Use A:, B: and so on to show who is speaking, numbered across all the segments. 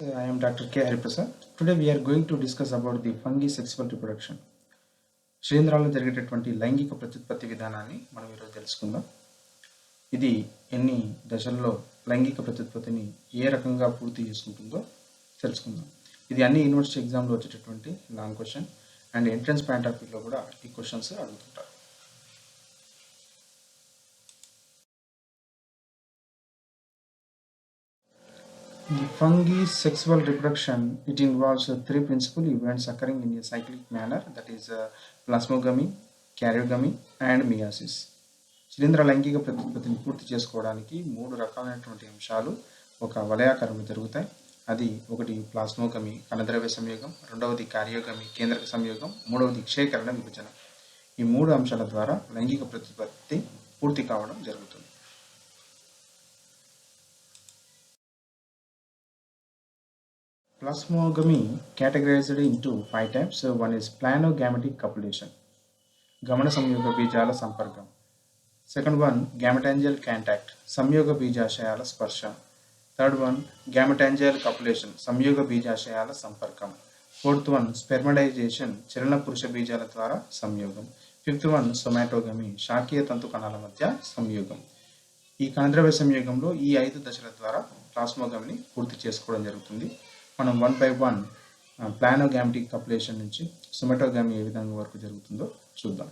A: So, I am Dr. K. Hariprasad. Today we are going to discuss about the fungi sexual reproduction. శిలీంధ్రాల్లో జరిగేటటువంటి లైంగిక ప్రత్యుత్పత్తి విధానాన్ని మనం ఈరోజు తెలుసుకుందాం. ఇది ఎన్ని దశల్లో లైంగిక ప్రత్యుత్పత్తిని ఏ రకంగా పూర్తి చేసుకుంటుందో తెలుసుకుందాం. ఇది అన్ని యూనివర్సిటీ ఎగ్జామ్లో వచ్చేటటువంటి long question and entrance point of వ్యూలో కూడా ఈ క్వశ్చన్స్ అడుగుతుంటారు. The fungi sexual reproduction, it involves three principal events occurring in a cyclic manner, that is plasmogamy, karyogamy and meiosis. శిలీంధ్ర లైంగిక ప్రత్యుత్పత్తిని పూర్తి చేసుకోవడానికి మూడు రకాలైనటువంటి అంశాలు ఒక వలయాకారంలో జరుగుతాయి. అది ఒకటి ప్లాస్మోగమి కణద్రవ్య సంయోగం, రెండవది కార్యోగమి కేంద్రక సంయోగం, మూడవది క్షయకరణ విభజన. ఈ మూడు అంశాల ద్వారా లైంగిక ప్రత్యుత్పత్తి పూర్తి కావడం జరుగుతుంది. Plasmogamy categorized into 5 types. So one is planogametic copulation, గమన సంయోగ బీజాల సంపర్కం. Second one, gametangial contact, సంయోగ బీజాశయాల స్పర్శ. Third one, gametangial copulation, సంయోగ బీజాశయాల సంపర్కం. Fourth one, spermatization, చలన పురుష బీజాల ద్వారా సంయోగం. Fifth one, somatogamy, శాఖీయ తంతు కణాల మధ్య సంయోగం. ఈ కణద్రవ్య సంయోగంలో ఈ 5 దశల ద్వారా ప్లాస్మోగమిని పూర్తి చేసుకోవడం జరుగుతుంది. మనం 1 by 1 ప్లానోగామెటిక్ కపులేషన్ నుంచి సొమాటోగామి ఏ విధంగా వరకు జరుగుతుందో చూద్దాం.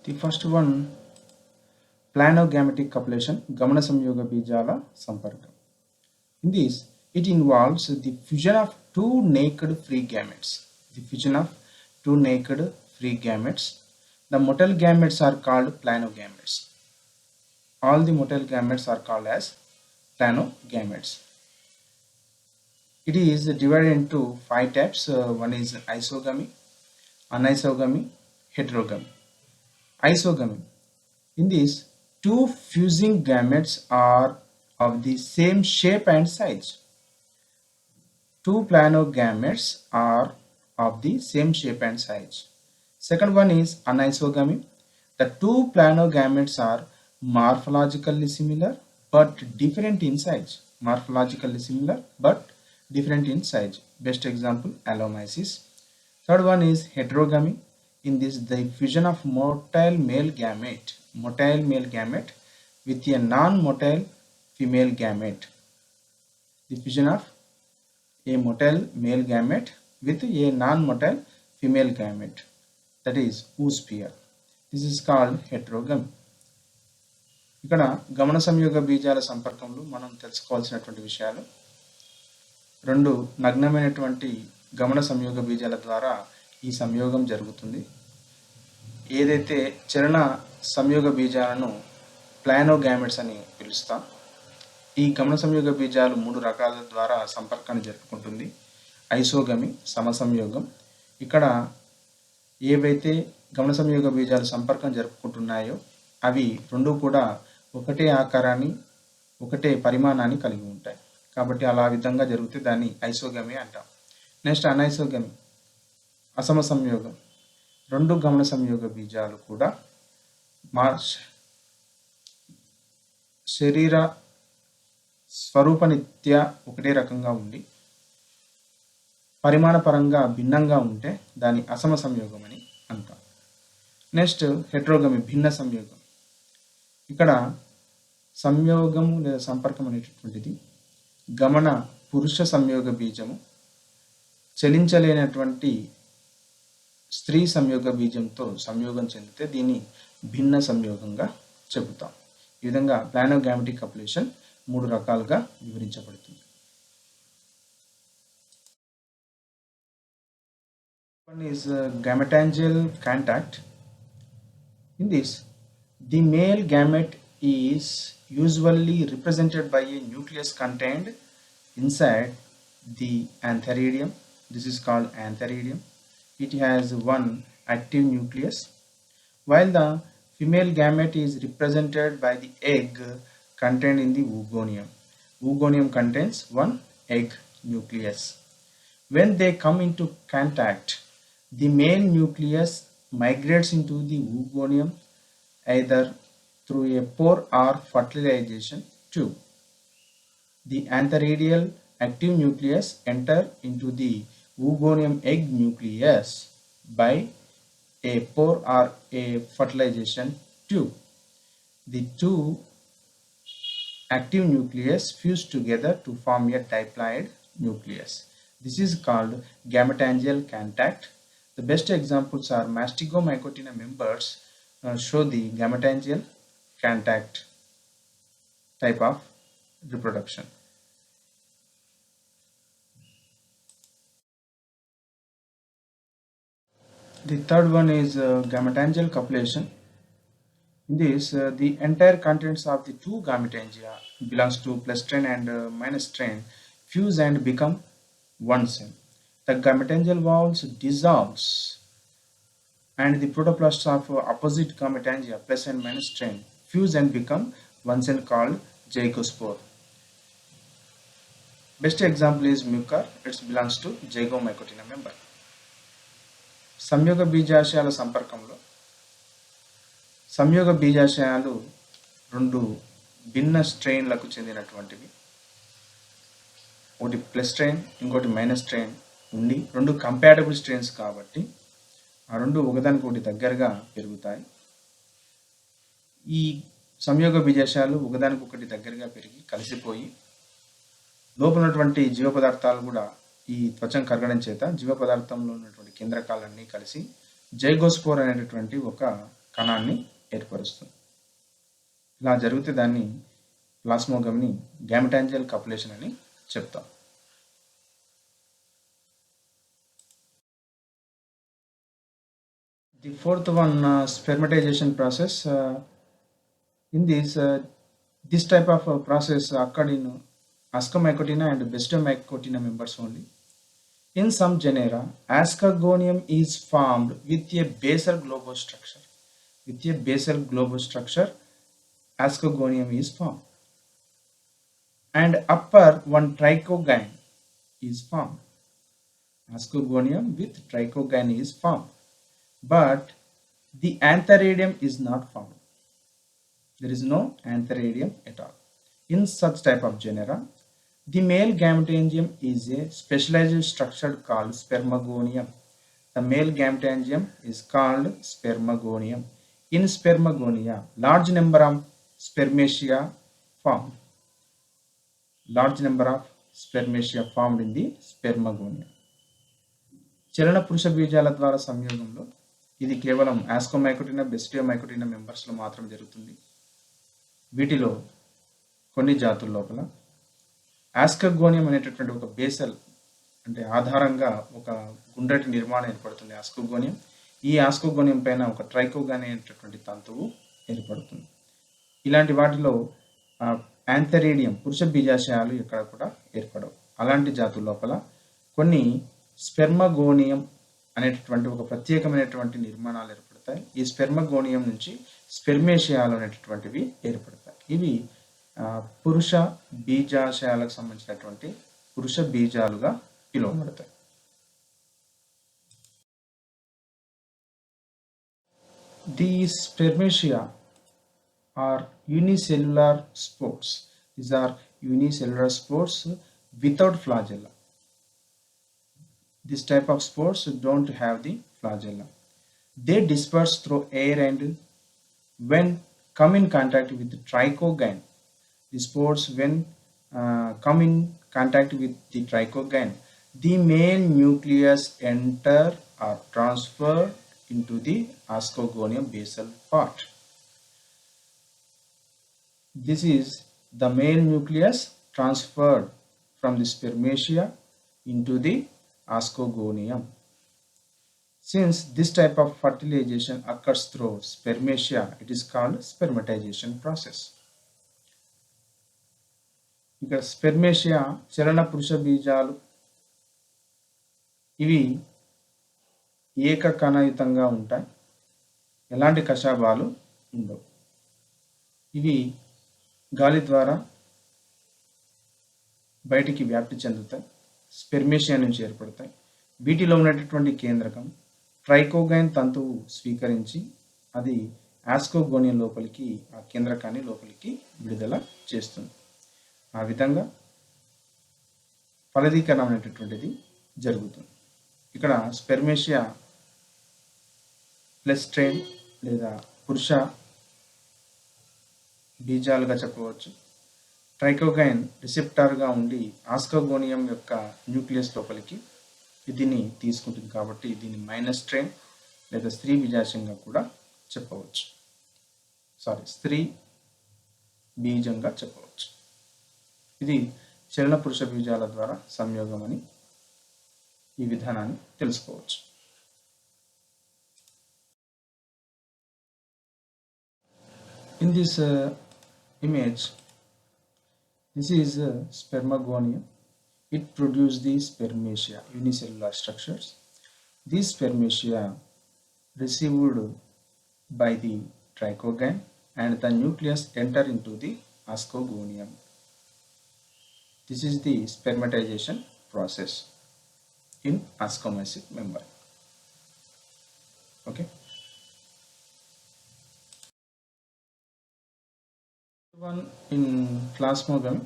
A: ది ఫస్ట్ వన్ ప్లానోగామెటిక్ కపులేషన్, గమన సంయోగ బీజాల సంపర్కం. In this it involves the fusion of two naked free gametes. The fusion of two naked free gametes. The motile gametes are called planogametes. All the motile gametes are called as planogametes. It is divided into 5 types. One is isogamy, anisogamy, heterogamy. Isogamy. In this, two fusing gametes are of the same shape and size. Two planogametes are of the same shape and size. Second one is anisogamy. The two planogametes are morphologically similar but different in size. Morphologically similar but different in size. Best example, Allomyces. Third one is heterogamy. In this, the fusion of motile male gamete with a non-motile female gamete. The fusion of a motile male gamete with a non-motile female gamete, that is oosphere. This is called heterogamy. ఇక్కడ గమన సంయోగ బీజాల సంపర్కంలో మనం తెలుసుకోవాల్సినటువంటి విషయాలు, రెండు నగ్నమైనటువంటి గమన సంయోగ బీజాల ద్వారా ఈ సంయోగం జరుగుతుంది. ఏదైతే చలన సంయోగ బీజాలను ప్లానోగామెట్స్ అని పిలుస్తాం. ఈ గమన సంయోగ బీజాలు మూడు రకాల ద్వారా సంపర్కాన్ని జరుపుకుంటుంది. ఐసోగమి, సమసంయోగం. ఇక్కడ ఏవైతే గమన సంయోగ బీజాలు సంపర్కం జరుపుకుంటున్నాయో అవి రెండు కూడా ఒకటే ఆకారాన్ని ఒకటే పరిమాణాన్ని కలిగి ఉంటాయి. కాబట్టి అలా విధంగా జరిగితే దాన్ని ఐసోగమి అంటాం. నెక్స్ట్ అనైసోగమి, అసమ సంయోగం. రెండు గమన సంయోగ బీజాలు కూడా శరీర స్వరూపనిత్యా ఒకటే రకంగా ఉండి పరిమాణ పరంగా భిన్నంగా ఉంటే దాన్ని అసమ సంయోగం అని అంటాం. నెక్స్ట్ హెట్రోగమి, భిన్న సంయోగం. ఇక్కడ సంయోగము లేదా సంపర్కం అనేటటువంటిది గమన పురుష సంయోగ బీజము చలించలేనటువంటి స్త్రీ సంయోగ బీజంతో సంయోగం చెందితే దీన్ని భిన్న సంయోగంగా చెబుతాం. ఈ విధంగా ప్లానోగామెటిక్ కపులేషన్ మూడు రకాలుగా వివరించబడుతుంది. One is gametangial contact. In this, the male gamete is usually represented by a nucleus contained inside the antheridium. This is called antheridium. It has one active nucleus, while the female gamete is represented by the egg contained in the oogonium. Oogonium contains one egg nucleus. When they come into contact, the male nucleus migrates into the oogonium either through a pore or fertilization tube. The antheridial active nucleus enter into the oogonium egg nucleus by a pore or a fertilization tube. The two active nucleus fuse together to form a diploid nucleus. This is called gametangial contact. The best examples are Mastigomycotina members show the gametangial contact type of reproduction. The third one is gametangial copulation. In this, the entire contents of the two gametangia belongs to plus strain and minus strain fuse and become one cell. The gametangial walls dissolves and the protoplasts of opposite gametangia plus and minus strain fuse and become one cell called zygospore. Best example is mucor. It belongs to Zygomycotina member. సంయోగ బీజాశయాల సంపర్కంలో సంయోగ బీజాశయాలు రెండు భిన్న స్ట్రెయిన్లకు చెందినటువంటివి. ఒకటి plus strain, ఇంకోటి minus strain ఉండి రెండు compatible strains కాబట్టి ఆ రెండు ఒకదానికొకటి దగ్గరగా పెరుగుతాయి. ఈ సంయోగ బీజాశయాలు ఒకదానికొకటి దగ్గరగా పెరిగి కలిసిపోయి లోపల ఉన్నటువంటి జీవ పదార్థాలు కూడా ఈ త్వచం కరగడం చేత జీవ పదార్థంలో ఉన్నటువంటి కేంద్రకాలన్నీ కలిసి జైగోస్పోర్ అనేటటువంటి ఒక కణాన్ని ఏర్పరుస్తుంది. ఇలా జరిగితే దాన్ని ప్లాస్మోగమ్ని గామెటాంజియల్ కపులేషన్ అని చెప్తాం. The fourth one, spermatization process. In this type of process occurred in Ascomycotina and Bestomycotina members only. In some genera, Ascogonium is formed with a basal globose structure. With a basal globose structure, Ascogonium is formed. And upper one trichogyne is formed. Ascogonium with trichogyne is formed. But the antheridium is not formed. There is no antheridium at all. In such type of genera, the male gametangium is a specialized structure called spermagonium. The male gametangium is called spermagonium. In spermagonia, large number of spermatia formed. Large number of spermatia formed in the spermagonia. చలన పురుష బీజాల ద్వారా సంయోగంలో ఇది కేవలం ఆస్కోమైకోటినా బెస్టియోమైకోటినా మెంబర్స్లో మాత్రం జరుగుతుంది. వీటిలో కొన్ని జాతుల లోపల ఆస్కగోనియం అనేటటువంటి ఒక బేసల్ అంటే ఆధారంగా ఒక గుండ్రటి నిర్మాణం ఏర్పడుతుంది ఆస్కోగోనియం. ఈ ఆస్కోగోనియం పైన ఒక ట్రైకోగాన్ అనేటటువంటి తంతువు ఏర్పడుతుంది. ఇలాంటి వాటిలో యాంథరీడియం పురుష బీజాశయాలు ఎక్కడ కూడా ఏర్పడవు. అలాంటి జాతుల లోపల కొన్ని స్పెర్మగోనియం అనేటటువంటి ఒక ప్రత్యేకమైనటువంటి నిర్మాణాలు ఏర్పడతాయి. ఈ స్పెర్మగోనియం నుంచి స్పెర్మేషియాలు అనేటటువంటివి ఏర్పడతాయి. ఇవి పురుష బీజాశయాలకు సంబంధించినటువంటి పురుష బీజాలుగా పిలువబడతాయి. These spermatia are unicellular spores. These are unicellular spores without flagella. This type of spores don't have the flagella. They disperse through air and when come in contact with the trichogyne. The spores when come in contact with the trichogyne, the male nucleus enter or transfer into the ascogonium basal part. This is the male nucleus transferred from the spermatia into the ascogonium. Since this type of fertilization occurs through spermatia, it is called spermatization process. ఇక్కడ స్పెర్మేషియా చలన పురుష బీజాలు ఇవి ఏకకణయుతంగా ఉంటాయి. ఎలాంటి కషాబాలు ఉండవు. ఇవి గాలి ద్వారా బయటికి వ్యాప్తి చెందుతాయి. స్పెర్మేషియా నుంచి ఏర్పడతాయి. వీటిలో ఉన్నటువంటి కేంద్రకం ట్రైకోగైన్ తంతువు స్వీకరించి అది ఆస్కోగోనియం లోపలికి ఆ కేంద్రకాన్ని లోపలికి విడుదల చేస్తుంది. ఆ విధంగా ఫలదీకరణ అనేటటువంటిది జరుగుతుంది. ఇక్కడ స్పెర్మేషియా ప్లస్ స్ట్రెయిన్ లేదా పురుష బీజాలుగా చెప్పవచ్చు. ట్రైకోగైన్ రిసెప్టార్గా ఉండి ఆస్కోగోనియం యొక్క న్యూక్లియస్ లోపలికి దీన్ని తీసుకుంటుంది కాబట్టి దీన్ని మైనస్ స్ట్రెయిన్ లేదా స్త్రీ బీజాశయంగా కూడా చెప్పవచ్చు. స్త్రీ బీజంగా చెప్పవచ్చు. ఇది చలన పురుష బీజాల ద్వారా సంయోగం అని ఈ విధానాన్ని తెలుసుకోవచ్చు. In this image, this is spermagonium. It produces the spermatia, unicellular structures. These spermatia received by the trichogyne and the nucleus enter into the ascogonium. This is the spermatization process in ascomycete membrane. Okay. One in plasmogamy,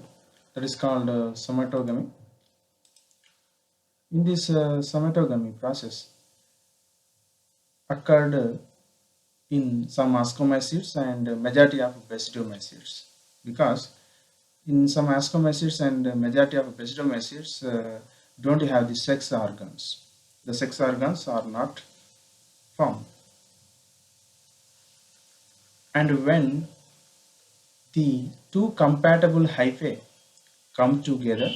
A: that is called somatogamy. In this somatogamy process occurred in some ascomycetes and majority of basidiomycetes, because in some ascomycetes and majority of basidiomycetes don't have the sex organs. The sex organs are not formed, and when the two compatible hyphae come together,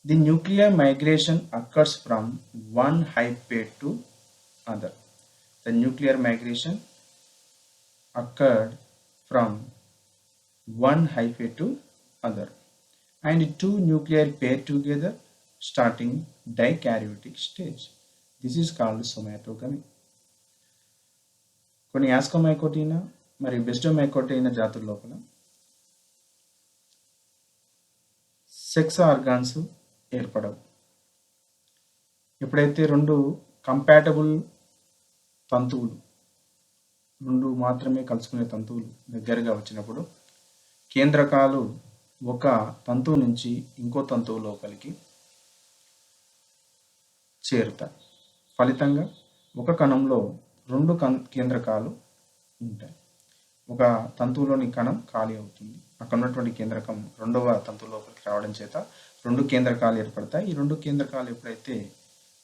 A: the nuclear migration occurs from one hyphae to other. The nuclear migration occurred from one hyphae to other, and two nuclei pair together, starting dikaryotic stage. This is called somatogamy. కొన్ని యాస్కోమైకోటీనా మరియు బెస్టోమైకోటీనా జాతుల లోపల sex organs ఏర్పడవు. ఎప్పుడైతే రెండు compatible తంతువులు, రెండు మాత్రమే కలుసుకునే తంతువులు దగ్గరగా వచ్చినప్పుడు కేంద్రకాలు ఒక తంతువు నుంచి ఇంకో తంతువు లోపలికి చేరుతాయి. ఫలితంగా ఒక కణంలో రెండు కేంద్రకాలు ఉంటాయి. ఒక తంతువులోని కణం ఖాళీ అవుతుంది. అక్కడ ఉన్నటువంటి కేంద్రకం రెండవ తంతువు లోపలికి రావడం చేత రెండు కేంద్రకాలు ఏర్పడతాయి. ఈ రెండు కేంద్రకాలు ఎప్పుడైతే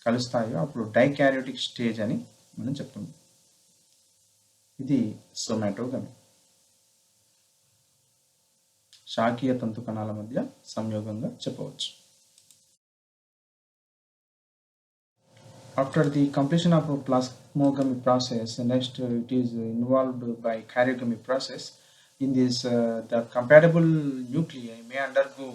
A: కలుస్తాయో అప్పుడు డైకారియోటిక్ స్టేజ్ అని మనం చెప్తున్నాం. ఇది సోమాటోగమీ. శాఖీయ తంతు కణాల మధ్య సంయోగంగా చెప్పవచ్చు. After the completion of a plasmogamy process, next it is involved by karyogamy process. In this, the compatible nuclei may undergo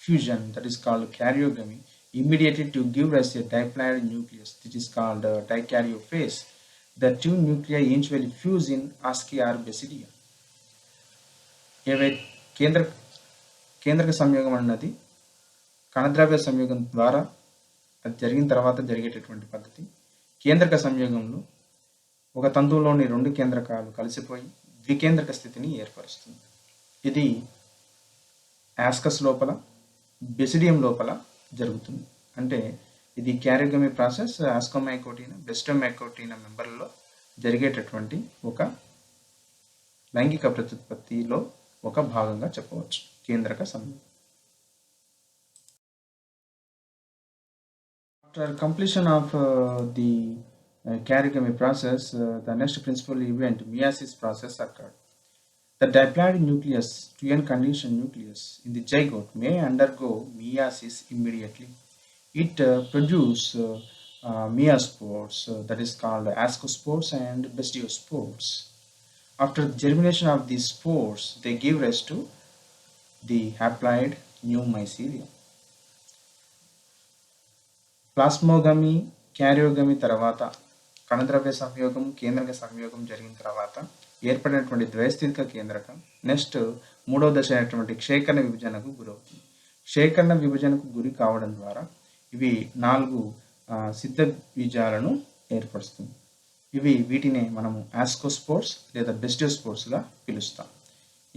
A: fusion, that is called karyogamy, immediately to give rise a diploid nucleus, which is called dikaryophase. The two nuclei eventually fuse in Asci or Basidia. కేంద్రక సంయోగం అన్నది కణద్రవ్య సంయోగం ద్వారా అది జరిగిన తర్వాత జరిగేటటువంటి పద్ధతి. కేంద్రక సంయోగంలో ఒక తంతువులోని రెండు కేంద్రకాలు కలిసిపోయి ద్వికేంద్రక స్థితిని ఏర్పరుస్తుంది. ఇది యాస్కస్ లోపల, బెసిడియం లోపల జరుగుతుంది. అంటే ఇది క్యారియోగమీ ప్రాసెస్ ఆస్కోమైకోటీనా, బెస్టోమైకోటీనా మెంబర్లలో జరిగేటటువంటి ఒక లైంగిక ప్రత్యుత్పత్తిలో ఒక భాగంగా చెప్పవచ్చు కేంద్రక సంయోగం. After completion of the karyogamy process, the next principal event, meiosis process, occurred. The diploid nucleus, 2n condition nucleus in the zygote may undergo meiosis immediately. It produces meiospores, that is called ascospores and bestiospores. After germination of these spores, they give rise to the haploid new mycelium. ప్లాస్మోగమీ, క్యారియోగమీ తర్వాత కణద్రవ్య సంయోగం, కేంద్రక సంయోగం జరిగిన తర్వాత ఏర్పడినటువంటి ద్వైస్థితిక కేంద్రకం next మూడవ దశ అయినటువంటి క్షేకరణ విభజనకు గురవుతుంది. క్షేకరణ విభజనకు గురి కావడం ద్వారా ఇవి 4 సిద్ధ బీజాలను ఏర్పరుస్తుంది. వీటినే మనము ఆస్కోస్పోర్స్ లేదా బెస్టియోస్పోర్స్గా పిలుస్తాం.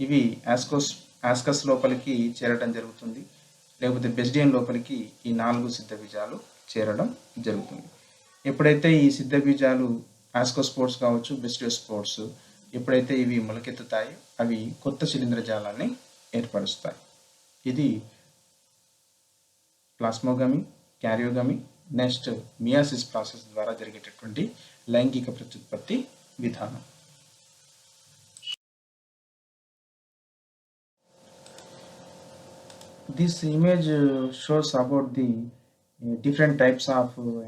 A: ఇవి ఆస్కస్ లోపలికి చేరడం జరుగుతుంది, లేకపోతే బెస్డియం లోపలికి ఈ 4 సిద్ధ బీజాలు చేరడం జరుగుతుంది. ఎప్పుడైతే ఈ సిద్ధ బీజాలు ఆస్కోస్పోర్స్ కావచ్చు, బెస్టియోస్పోర్స్ ఎప్పుడైతే ఇవి మొలకెత్తుతాయి, అవి కొత్త శిలీంద్రజాలాన్ని ఏర్పరుస్తాయి. ఇది ప్లాస్మోగమి, క్యారియోగమి, నెక్స్ట్ మియాసిస్ ప్రాసెస్ ద్వారా జరిగేటటువంటి లైంగిక ప్రత్యుత్పత్తి విధానం. This image shows about the different types of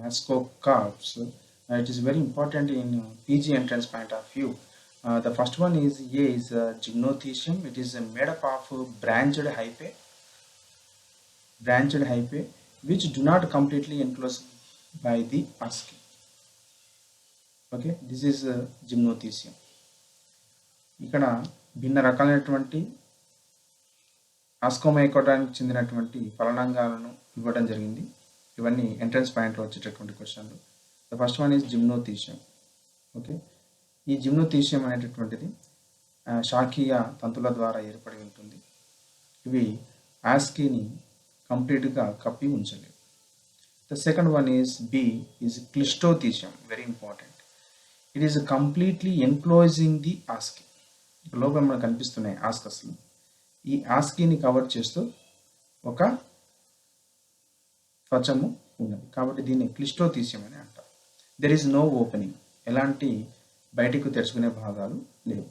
A: ascocarps. It is very important in PG entrance point of view. The first one is Gymnothecium. It is made up of branched hyphae which do not completely enclose by the asci. Okay, this is Gymnothecium. ఇక్కడ భిన్న రకాలైనటువంటి ఆస్కోమైకోటానికి చెందినటువంటి ఫలనాంగాలను ఇవ్వడం జరిగింది. ఇవన్నీ entrance పాయింట్లో వచ్చేటటువంటి క్వశ్చన్లు. The first one is gymnothecium. Okay, ఈ జిమ్నోథీషియం అనేటటువంటిది శాఖీయ తంతుల ద్వారా ఏర్పడి ఉంటుంది. ఇవి ఆస్కీని కంప్లీట్గా కప్పి ఉంచలేవు. The second one is cleistothecium. Very important. It is completely enclosing the asci. లోపల మనకు కనిపిస్తున్నాయి ఆస్కస్లు. ఈ ఆస్కీని కవర్ చేస్తూ ఒక త్వచము ఉన్నది, కాబట్టి దీన్ని క్లిస్టోథీషియం అని అంటారు. There is no opening. ఎలాంటి బయటకు తెరుచుకునే భాగాలు లేవు.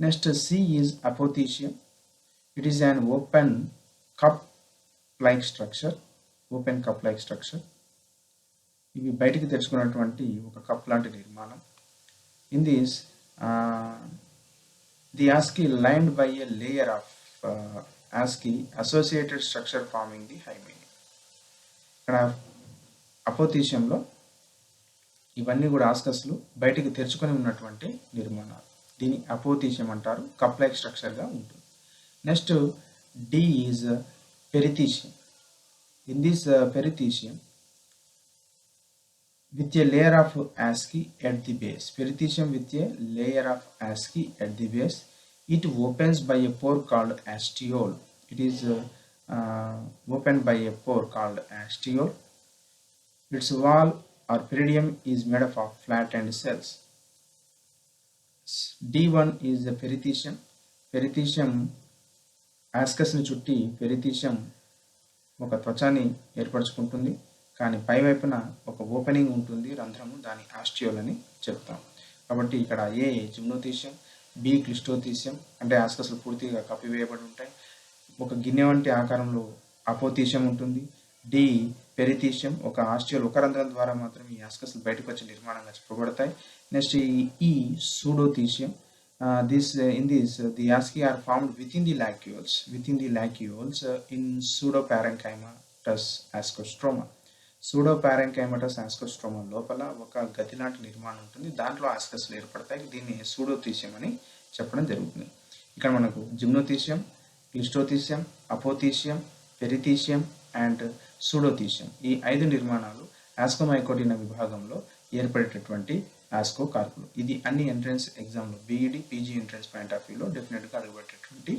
A: Next C is apothecium. It is an open cup like structure. ఇవి బయటికి తెరుచుకున్నటువంటి ఒక కప్ లాంటి నిర్మాణం. In this the asci lined by a layer of ASCII associated structure forming the hymenium. ఇక్కడ అపోథీషియంలో ఇవన్నీ కూడా ఆస్కస్లు బయటికి తెరుచుకొని ఉన్నటువంటి నిర్మాణాలు. దీన్ని అపోథీషియం అంటారు. కప్ లైక్ స్ట్రక్చర్గా ఉంటుంది. Next D is perithecium. In this perithecium with a layer of ASCII at the base. Perithecium with a layer of ASCII at the base. It opens by a pore called ostiole. It is opened by a pore called ostiole. Its wall or peridium is made up of flattened cells. D1 is the perithecium. Perithecium ascus ని చుట్టి పెరిథీషియం ఒక త్వచాన్ని ఏర్పరచుకుంటుంది, కానీ పై వైపున ఒక opening ఉంటుంది, రంధ్రము. దాని ఆస్టియోల్ అని చెప్తాం. కాబట్టి ఇక్కడ ఏ జిమ్నోథీషియం, బి క్లిస్టోథీషియం అంటే ఆస్కస్లు పూర్తిగా కప్పివేయబడి ఉంటాయి. ఒక గిన్నె వంటి ఆకారంలో అపోథీషియం ఉంటుంది. డి పెరిథీషియం, ఒక ఆస్టియోల్, ఒక రంధ్రం ద్వారా మాత్రం ఈ ఆస్కస్లు బయటకు వచ్చే నిర్మాణంగా చెప్పబడతాయి. నెక్స్ట్ ఈ సూడోథీషియం. In this the ASCII are formed within the lacules in pseudoparenchymatous ascostroma. సూడోపారెంకైమటస్ ఆస్కోస్ట్రోమా లోపల ఒక గది లాంటి నిర్మాణం ఉంటుంది, దాంట్లో ఆస్కస్లు ఏర్పడతాయి. దీన్ని సూడోథీషియం అని చెప్పడం జరుగుతుంది. ఇక్కడ మనకు జిమ్నోథీషియం, క్లిస్టోథీషియం, అపోథీషియం, పెరిథీషియం అండ్ సూడోథీషియం ఈ 5 నిర్మాణాలు ఆస్కోమైకోటినా విభాగంలో ఏర్పడేటటువంటి ఆస్కోకార్పులు. ఇది అన్ని ఎంట్రన్స్ ఎగ్జామ్లో B Ed PG entrance point of వ్యూలో డెఫినెట్గా అడుగుపెట్టేటువంటి